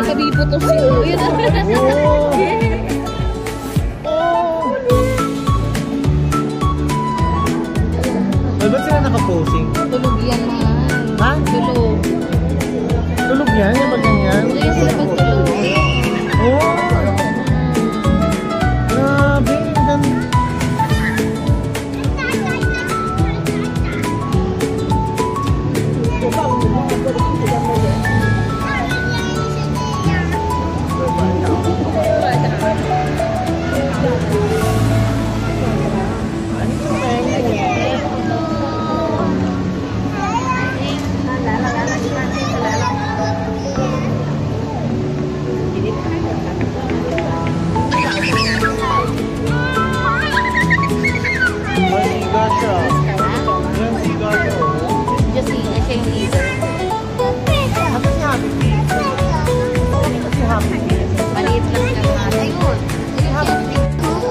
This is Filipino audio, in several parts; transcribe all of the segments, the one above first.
Sabi po to siya. Ba't sila naka-posing? Tulog yan man. Ha? Tulog. Tulog yan? Yung pag ganyan? Hindi sila magtulog. Oh! Grabe!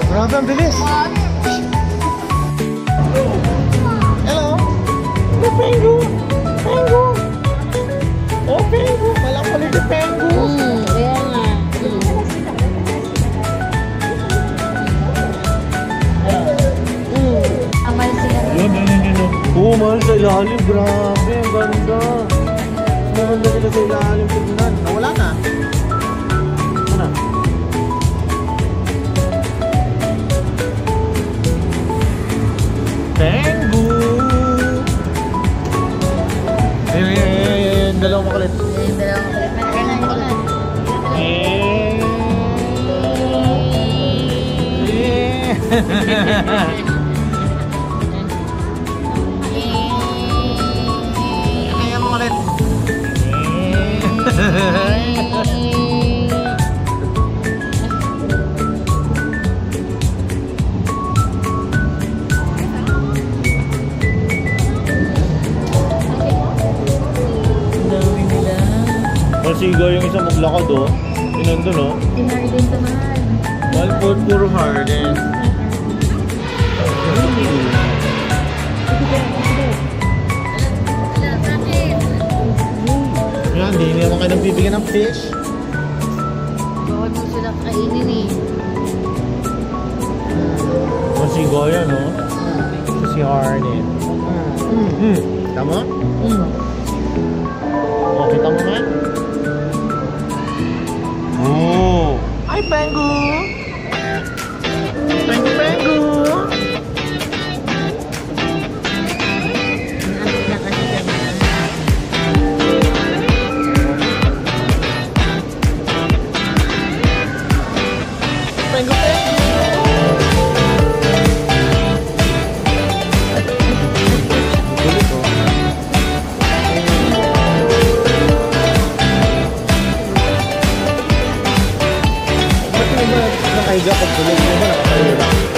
Grabe, ang bilis! Hello! Oh, Pengu! Pengu! Oh, Pengu! Malang pala ni Pengu! Kaya nga. Amal sila. Oo, mahal sa ilalim. Grabe, ang ganda. Maganda sila sa ilalim. Tignan. Nawala na. Ano? Pengu! Ayun. Dalawang makulit. Kaya mo ulit. Dami nila. Masiga yung isang maglakad oh. Yun nandun oh. Tinarden naman. Malpot, puro harden. Yan, hindi naman kayo nagbibigyan ng fish. Bawal mo sila kainin eh. Masiga yan oh. Si harden. Tama? Oh, kita mo man? Oh! Ay, Pengu! Pengu, Pengu! Pengu, Pengu! Gulit oh. Ba't mo ba nakahiga pag tulog mo ba nakatayo lang?